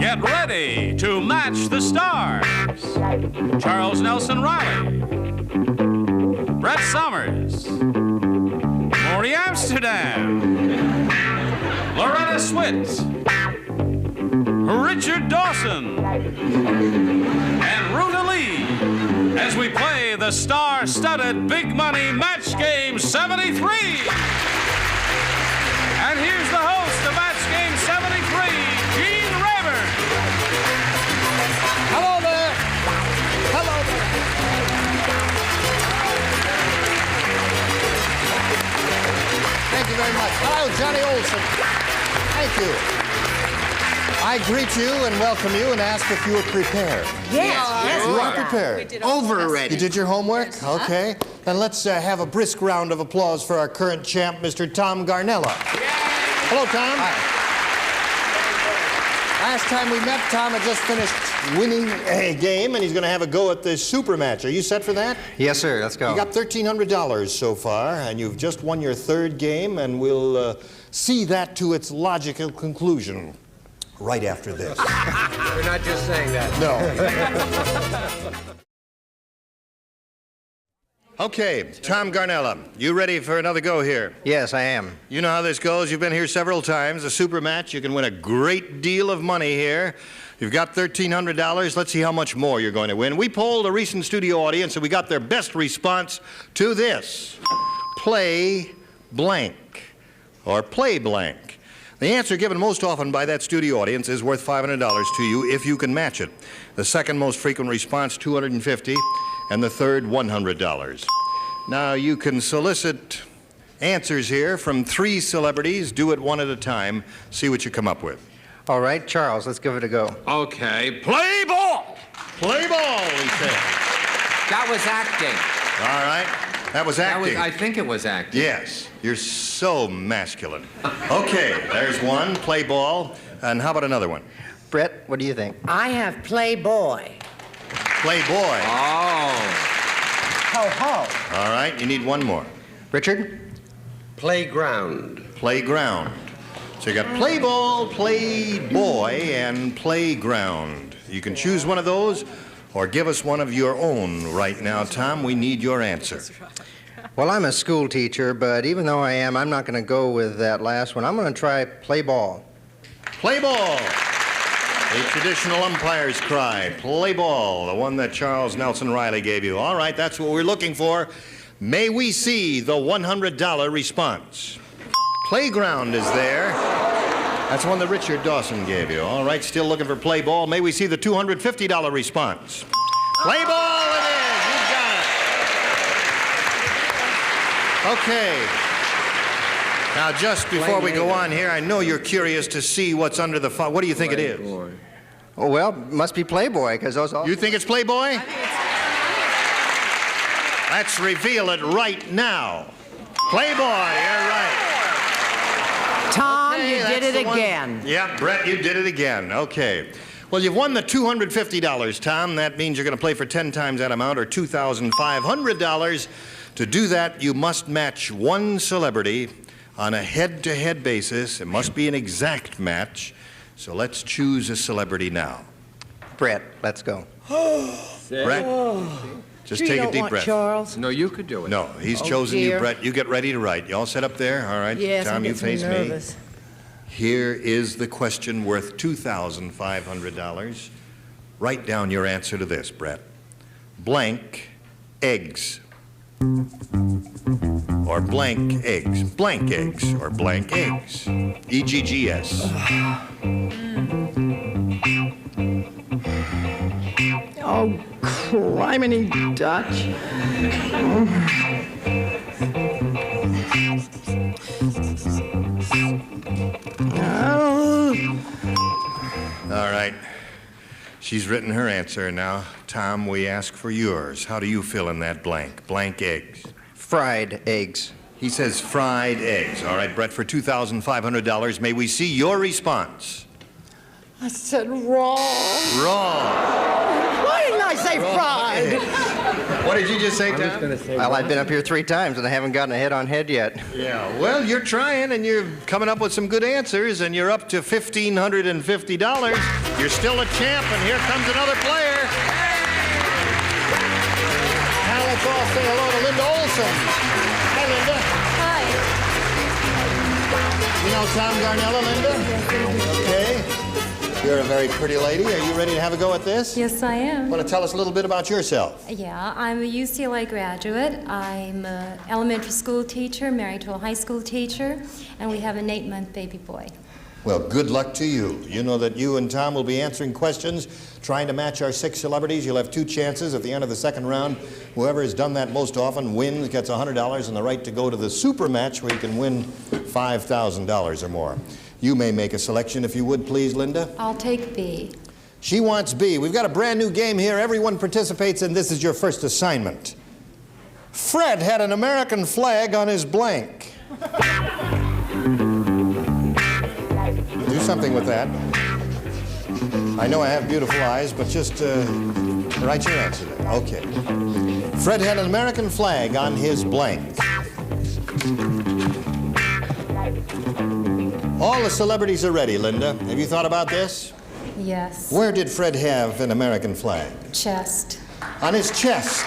Get ready to match the stars. Charles Nelson Reilly, Brett Summers, Morey Amsterdam, Loretta Swit, Richard Dawson, and Ruta Lee as we play the star-studded Big Money Match Game 73. And here's the host of Match Game 73, Gene Rayburn. Hello there. Hello there. Thank you very much. Hello, Johnny Olson. Thank you. I greet you and welcome you and ask if you are prepared. Yes. You are prepared. Over ready. You did your homework? Yes. Okay. Then let's have a brisk round of applause for our current champ, Mr. Tom Garnella. Yeah. Hello, Tom. Hi. Last time we met, Tom had just finished winning a game, and he's going to have a go at this super match. Are you set for that? Yes, sir. Let's go. You got $1,300 so far, and you've just won your third game, and we'll see that to its logical conclusion right after this. You're not just saying that. No. Okay, Tom Garnella, you ready for another go here? Yes, I am. You know how this goes. You've been here several times. A super match. You can win a great deal of money here. You've got $1,300. Let's see how much more you're going to win. We polled a recent studio audience, and we got their best response to this. Play blank, or play blank. The answer given most often by that studio audience is worth $500 to you if you can match it. The second most frequent response, $250, and the third, $100. Now, you can solicit answers here from 3 celebrities. Do it one at a time. See what you come up with. All right, Charles, let's give it a go. Okay, play ball. Play ball, he said. That was acting. All right. That was acting. I think it was acting. Yes. You're so masculine. Okay, there's one. Play ball. And how about another one? Brett, what do you think? I have Playboy. Playboy. Oh. Ho ho. All right, you need one more. Richard? Playground. Playground. So you got play ball, playboy, and playground. You can choose one of those or give us one of your own right now, Tom. We need your answer. Well, I'm a school teacher, but even though I am, I'm not going to go with that last one. I'm going to try play ball. Play ball. A traditional umpire's cry. Play ball, the one that Charles Nelson Reilly gave you. All right, that's what we're looking for. May we see the $100 response. Playground is there. That's one that Richard Dawson gave you. All right, still looking for play ball. May we see the $250 response. Play ball it is. You've got it. Okay. Now, just before we go on here, I know you're curious to see what's under the what do you think it is? Oh, well, must be Playboy, because those all... You think it's Playboy? Let's reveal it right now. Playboy, you're right. Tom, Okay, you did that's it the one. again. Yeah, Brett, you did it again. Okay. Well, you've won the $250, Tom. That means you're going to play for 10 times that amount, or $2,500. To do that, you must match one celebrity on a head-to-head basis. It must be an exact match. So let's choose a celebrity now. Brett, let's go. Brett, just take a deep breath. Charles? No, you could do it. No, he's chosen you, dear. Brett. You get ready to write. You all set up there? All right, Yes, Tom, I'm you getting face nervous. me. Here is the question worth $2,500. Write down your answer to this, Brett. Blank eggs. Or blank eggs. Blank eggs or blank eggs. EGGS. Oh, criminy Dutch. All right. She's written her answer. Now, Tom, we ask for yours. How do you fill in that blank? Blank eggs. Fried eggs. He says fried eggs. All right, Brett, for $2,500, may we see your response? I said raw. Wrong. Why didn't I say Wrong fried? eggs. What did you just say, Tom? I was going to say. Well, I've been up here 3 times and I haven't gotten a head-on-head yet. Yeah, well, you're trying and you're coming up with some good answers, and you're up to $1,550. You're still a champ, and here comes another player. Now let's all say hello to Linda Olson. Hi, Linda. Hi. You know Tom Garnella, Linda? Okay. You're a very pretty lady. Are you ready to have a go at this? Yes, I am. Want to tell us a little bit about yourself? Yeah, I'm a UCLA graduate. I'm an elementary school teacher, married to a high school teacher, and we have an 8-month baby boy. Well, good luck to you. You know that you and Tom will be answering questions, trying to match our 6 celebrities. You'll have 2 chances at the end of the second round. Whoever has done that most often wins, gets $100 and the right to go to the super match where you can win $5,000 or more. You may make a selection if you would, please, Linda. I'll take B. She wants B. We've got a brand new game here. Everyone participates, and this is your first assignment. Fred had an American flag on his blank. Do something with that. I know I have beautiful eyes, but just write your answer there. Okay. Fred had an American flag on his blank. All the celebrities are ready, Linda. Have you thought about this? Yes. Where did Fred have an American flag? Chest. On his chest.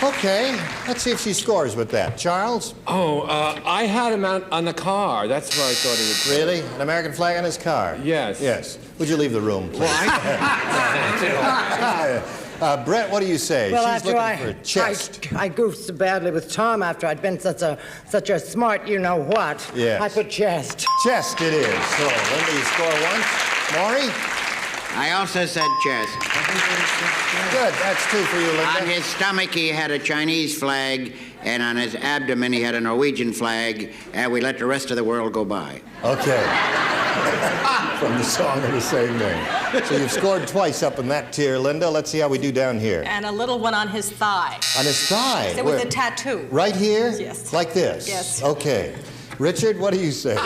Okay, let's see if she scores with that. Charles? Oh, I had him out on the car. That's where I thought he would. Really? An American flag on his car? Yes. Yes. Would you leave the room, please? Well, I... Brett, what do you say? Well, She's looking for a chest. I goofed so badly with Tom after I'd been such a smart you-know-what. Yes. I put chest. Chest it is. So, Linda, you score once. Maury? I also said chest. Good. That's 2 for you, Linda. On his stomach, he had a Chinese flag, and on his abdomen, he had a Norwegian flag, and we let the rest of the world go by. Okay. From the song of the same name. So you've scored twice up in that tier, Linda. Let's see how we do down here. And a little one on his thigh. On his thigh? There was a tattoo. Right here? Yes. Like this? Yes. Okay. Richard, what do you say?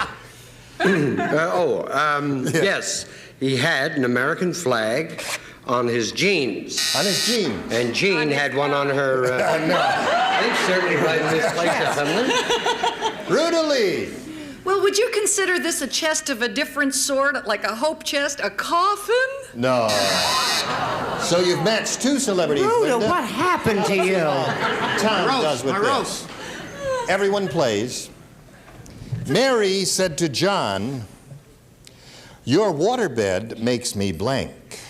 Yes. He had an American flag on his jeans. On his jeans? And Jean had one on her... No. They certainly right in this place, haven't they? Ruta Lee. Well, would you consider this a chest of a different sort, like a hope chest, a coffin? No. So you've matched 2 celebrities, Ruta, Linda. what happened to you? Tom does with this. Everyone plays. Mary said to John, "Your waterbed makes me blank."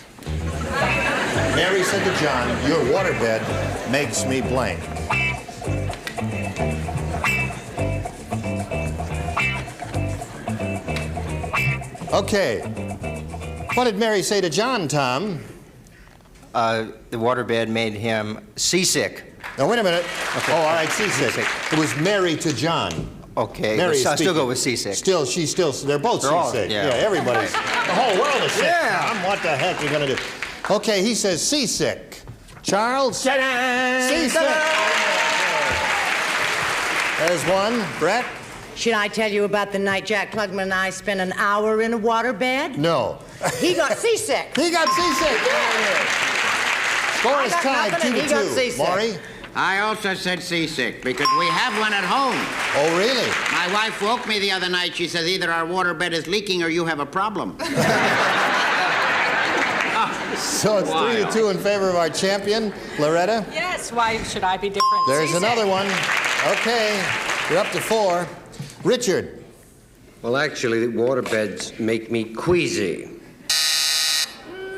Mary said to John, "Your waterbed makes me blank." Okay. What did Mary say to John, Tom? The waterbed made him seasick. Now, wait a minute. Okay. Oh, all right, seasick. It was Mary to John. Okay, Mary but I still speaking. go with seasick. They're both They're all- seasick. yeah. Everybody's, the whole world is sick. Yeah. Tom, what the heck are you gonna do? Okay, he says seasick. Charles? Ta-da! Seasick. There's one. Brett? Should I tell you about the night Jack Klugman and I spent an hour in a waterbed? No. He got seasick. He got seasick. There it is. Score is I got tied nothing and he got 2-2. seasick. Maury? I also said seasick because we have one at home. Oh, really? My wife woke me the other night. She says either our waterbed is leaking or you have a problem. So it's 3-2 in favor of our champion, Loretta. Yes, why should I be different? There's Seasick. another one. Okay, you're up to 4. Richard. Well, actually, the waterbeds make me queasy.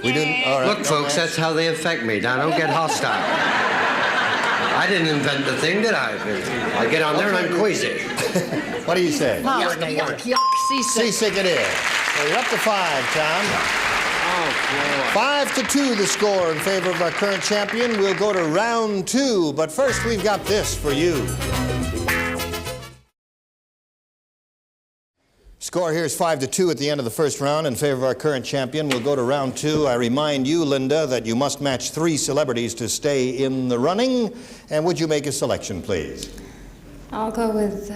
We didn't. All right. Look, folks, that's how they affect me. Now, don't get hostile. I didn't invent the thing, did I? I get on there and I'm queasy. What do you say? Yuck, yuck, yuck, seasick. Seasick it is. So you're up to 5, Tom. Oh, boy. 5-2 the score in favor of our current champion. We'll go to round 2, but first we've got this for you. Score here is 5-2 at the end of the first round in favor of our current champion. We'll go to round 2. I remind you, Linda, that you must match 3 celebrities to stay in the running. And would you make a selection, please? I'll go with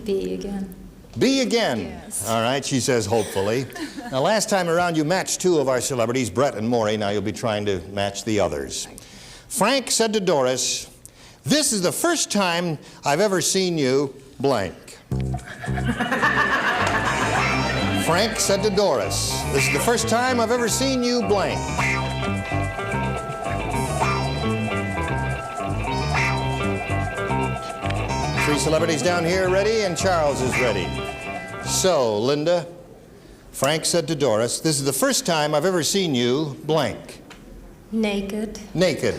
B again. B again. Yes. All right, she says hopefully. Now, last time around, you matched two of our celebrities, Brett and Morey. Now you'll be trying to match the others. Frank said to Doris, "This is the first time I've ever seen you blank." Frank said to Doris, "This is the first time I've ever seen you blank." Three celebrities down here ready, and Charles is ready. So, Linda, Frank said to Doris, "This is the first time I've ever seen you blank." Naked. Naked.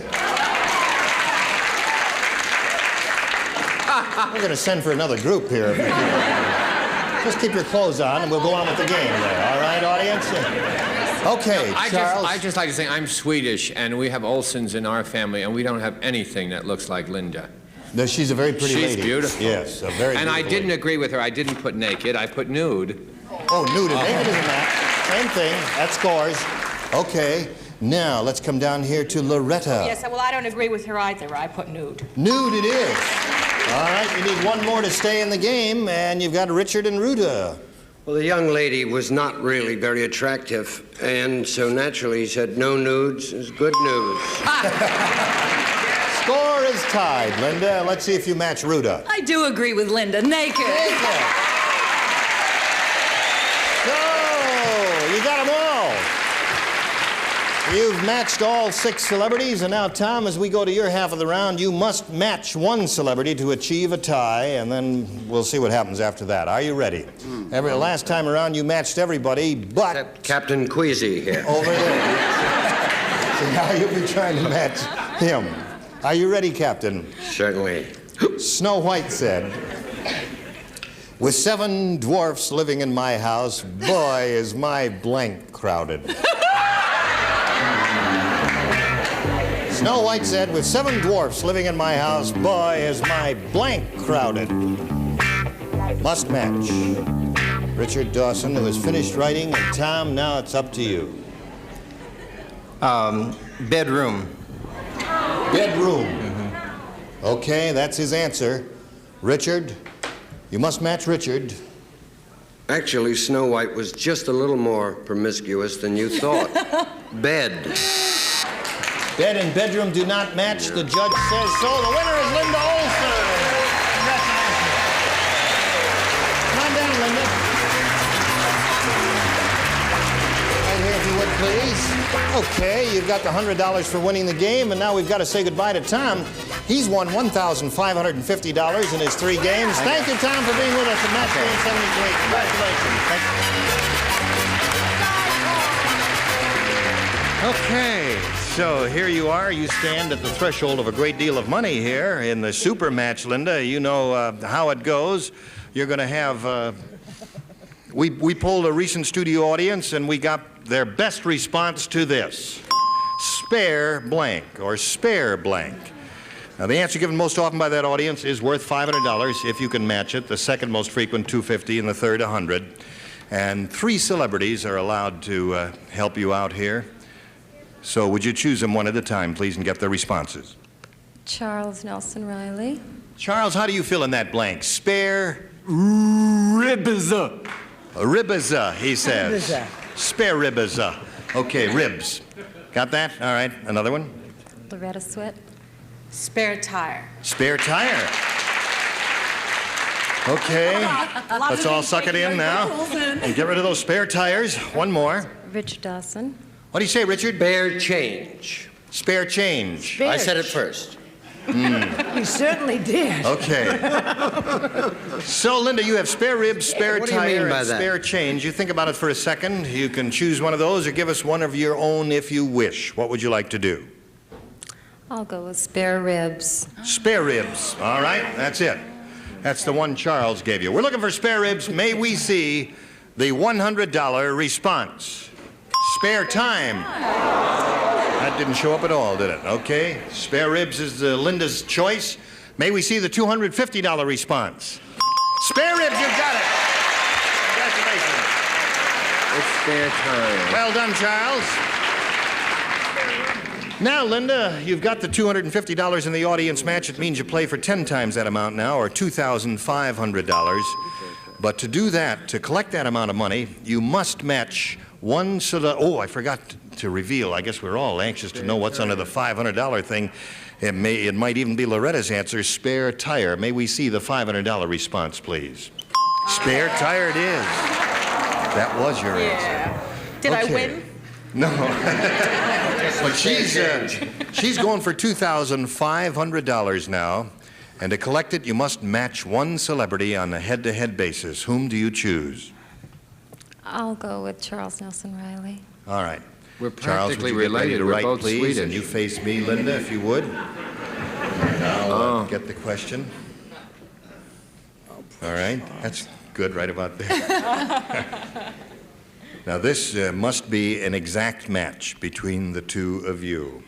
We're going to send for another group here. If we can. Just keep your clothes on, and we'll go on with the game there. All right, audience? Okay, Charles. I just like to say I'm Swedish, and we have Olsons in our family, and we don't have anything that looks like Linda. No, she's a very pretty lady. She's beautiful. Yes, a very And beautiful I didn't lady. agree with her. I didn't put naked. I put nude. Oh, nude and naked is a match. Same thing. That scores. Okay. Now, let's come down here to Loretta. Yes, well, I don't agree with her either. I put nude. Nude it is. All right, you need one more to stay in the game, and you've got Richard and Ruta. Well, the young lady was not really very attractive, and so naturally he said no nudes is good news. Score is tied, Linda. Let's see if you match Ruta. I do agree with Linda. Naked. So, you got them all. You've matched all 6 celebrities, and now, Tom, as we go to your half of the round, you must match one celebrity to achieve a tie, and then we'll see what happens after that. Are you ready? Last time around, you matched everybody, but... Except Captain Queasy here. Over there. So now you'll be trying to match him. Are you ready, Captain? Certainly. Snow White said, "With 7 dwarfs living in my house, boy, is my blank crowded." Snow White said, "With 7 dwarfs living in my house, boy, is my blank crowded." Must match. Richard Dawson, who has finished writing, and Tom, now it's up to you. Bedroom. Bedroom. Okay, that's his answer. Richard, you must match Richard. Actually, Snow White was just a little more promiscuous than you thought. Bed. Bed and bedroom do not match. The judge says so. The winner is Linda Olson. Congratulations. Come on down, Linda. Right here, if you would, please. Okay, you've got the $100 for winning the game, and now we've got to say goodbye to Tom. He's won $1,550 in his 3 games. Thank you, Tom, for being with us at Match Game 73. Congratulations. Thank you. Okay, so here you are. You stand at the threshold of a great deal of money here in the super match, Linda. You know how it goes. You're going to have... We polled a recent studio audience, and we got their best response to this. Spare blank, or spare blank. Now, the answer given most often by that audience is worth $500 if you can match it. The second most frequent, $250, and the third, $100. And 3 celebrities are allowed to help you out here. So would you choose them one at a time, please, and get their responses? Charles Nelson Reilly. Charles, how do you fill in that blank? Spare... Ribs. Ribs, he says. Spare ribs. Okay, ribs. Got that? All right. Another one? Loretta Swit. Spare tire. Spare tire. Okay. Let's all suck it in now and get rid of those spare tires. One more. Richard Dawson. What do you say, Richard? Spare change. Spare change. I said it first. You certainly did. Okay. So, Linda, you have spare ribs, spare What do you mean tire, by and that? spare change. You think about it for a second. You can choose one of those or give us one of your own if you wish. What would you like to do? I'll go with spare ribs. Spare ribs. All right, that's it. That's the one Charles gave you. We're looking for spare ribs. May we see the $100 response? Spare time. That didn't show up at all, did it? Okay. Spare ribs is Linda's choice. May we see the $250 response? Spare ribs, you've got it. Congratulations. It's spare time. Well done, Charles. Now, Linda, you've got the $250 in the audience match. It means you play for 10 times that amount now, or $2,500. But to do that, to collect that amount of money, you must match one oh, I forgot to reveal. I guess we're all anxious to know what's under the $500 thing. It might even be Loretta's answer, spare tire. May we see the $500 response, please? Spare tire it is. That was your answer. Did I win? No. But she's going for $2,500 now. And to collect it, you must match one celebrity on a head-to-head basis. Whom do you choose? I'll go with Charles Nelson Reilly. All right. We're Charles, practically would you get ready related. to We're write, both please? Swedish. And you face me, Linda, if you would. And I'll get the question. All right. That's good right about there. Now, this must be an exact match between the two of you.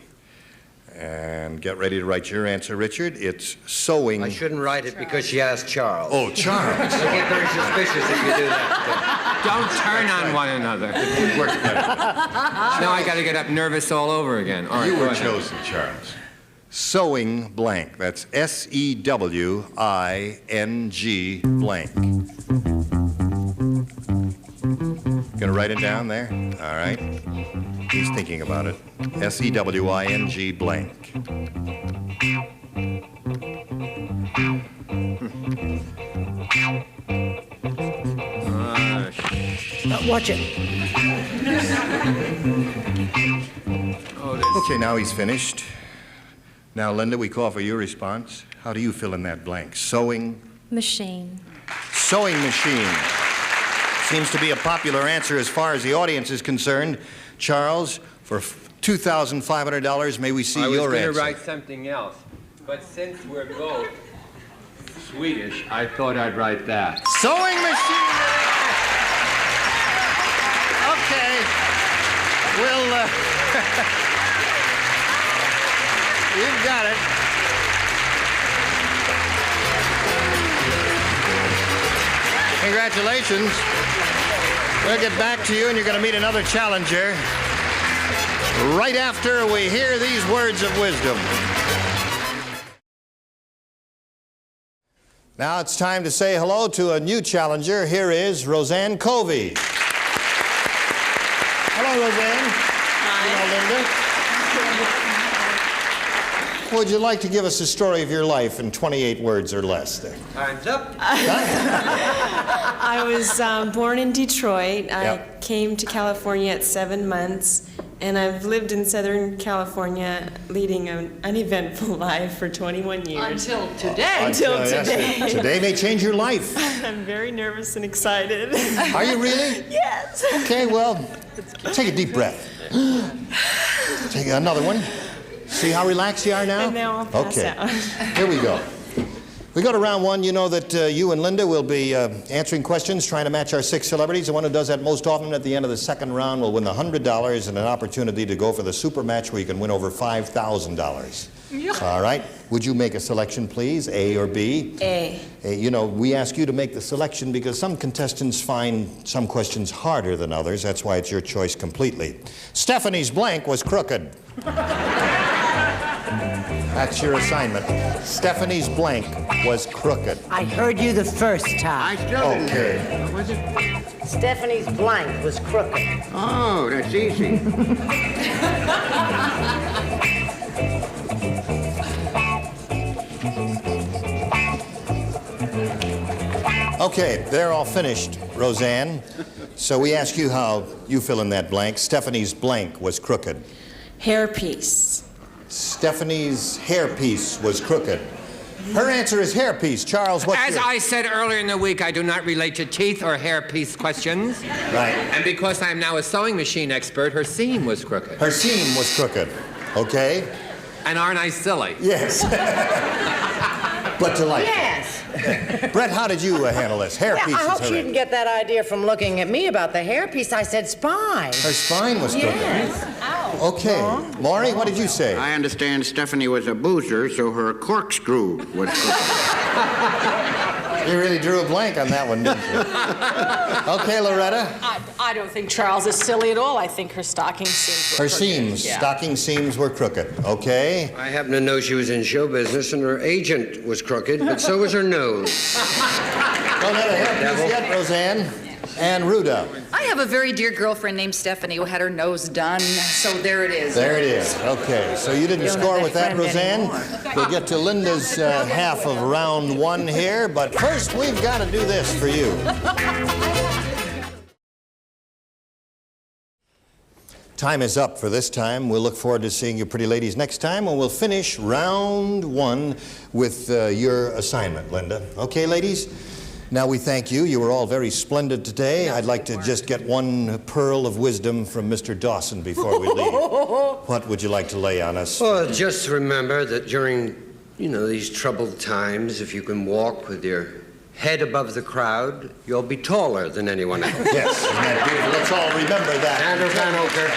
And get ready to write your answer, Richard. It's sewing. I shouldn't write it because she asked Charles. Oh, Charles. I get very suspicious if you do that. Don't turn on one another. Now I got to get up nervous all over again. All right, You go were ahead. chosen, Charles. Sewing blank. That's SEWING blank. Gonna write it down there? All right. He's thinking about it. SEWING blank. Watch it. Okay, now he's finished. Now, Linda, we call for your response. How do you fill in that blank? Sewing? Machine. Sewing machine. Seems to be a popular answer as far as the audience is concerned. Charles, for $2,500, may we see your answer? I was going to write something else, but since we're both Swedish, I thought I'd write that. Sewing machine! Okay. We'll, you've got it. Congratulations. We'll get back to you, and you're going to meet another challenger right after we hear these words of wisdom. Now it's time to say hello to a new challenger. Here is Roseanne Covey. Hello, Roseanne. Hi. Hello, Linda. Would you like to give us a story of your life in 28 words or less? Time's up. I was born in Detroit. I came to California at 7 months, and I've lived in Southern California leading an uneventful life for 21 years. Until today. Until today. Yes. Today may change your life. I'm very nervous and excited. Are you really? Yes. Okay, well, take a deep breath. Take another one. See how relaxed you are now? And now I'll pass out. Here we go. We go to round one. You know that you and Linda will be answering questions, trying to match our 6 celebrities. The one who does that most often at the end of the second round will win the $100 and an opportunity to go for the super match where you can win over $5,000. Yeah. All right. Would you make a selection, please? A or B? A. You know, we ask you to make the selection because some contestants find some questions harder than others. That's why it's your choice completely. Stephanie's blank was crooked. That's your assignment. Stephanie's blank was crooked. I heard you the first time. I still didn't hear it. Okay. What was it? Stephanie's blank was crooked. Oh, that's easy. Okay, they're all finished, Roseanne. So we ask you how you fill in that blank. Stephanie's blank was crooked. Hairpiece. Stephanie's hairpiece was crooked. Her answer is hairpiece. Charles, what's As your... I said earlier in the week, I do not relate to teeth or hairpiece questions. Right. And because I'm now a sewing machine expert, her seam was crooked. Her seam was crooked. Okay? And aren't I silly? Yes. But delightful. Yes. Brett, how did you handle this? Hairpiece Yeah, I hope is she her didn't get that idea from looking at me about the hairpiece. I said spine. Her spine was crooked. Yes. Okay. Morey, what did you say? I understand Stephanie was a boozer, so her corkscrew was crooked. You really drew a blank on that one, didn't you? Okay, Loretta. I don't think Charles is silly at all. I think her stocking seams were Her crooked. seams, Yeah. stocking seams were crooked. Okay. I happen to know she was in show business and her agent was crooked, but so was her nose. Don't have a hairpiece yet, Roseanne. And Ruta. I have a very dear girlfriend named Stephanie who had her nose done, so there it is. There it is. Okay, so you didn't score with that, Roseanne. We'll get to Linda's half of round one here, but first we've got to do this for you. Time is up for this time. We'll look forward to seeing you pretty ladies next time, and we'll finish round one with your assignment, Linda. Okay, ladies? Now we thank you. You were all very splendid today. I'd like to just get one pearl of wisdom from Mr. Dawson before we leave. What would you like to lay on us? Well, just remember that during, these troubled times, if you can walk with your head above the crowd, you'll be taller than anyone else. Yes, isn't that beautiful? Let's all remember that. Sandra Van Oker.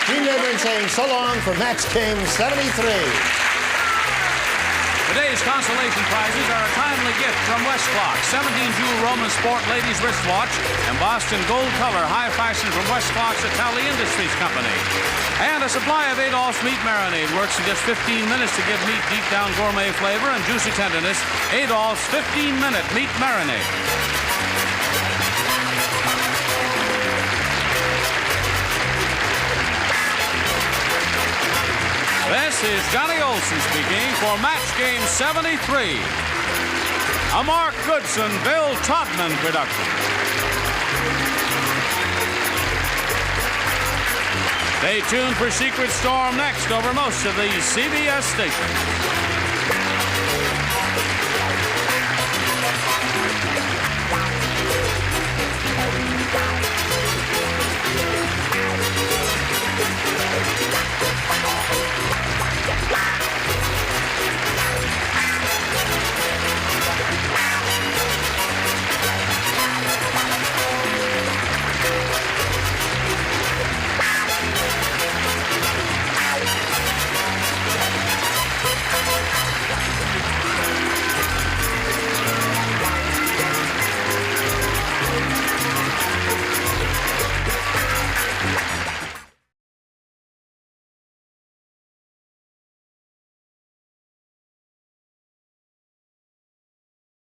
Team Rayburn saying so long for Match Game 73. Today's consolation prizes are a timely gift from Westclock, 17-jewel Roman Sport ladies wristwatch, and Boston Gold Color high fashion from Westclock's Italian Industries Company. And a supply of Adolph's Meat Marinade works in just 15 minutes to give meat deep down gourmet flavor and juicy tenderness. Adolph's 15-minute Meat Marinade. This is Johnny Olson speaking for Match Game 73, a Mark Goodson, Bill Todman production. Stay tuned for Secret Storm next over most of these CBS stations.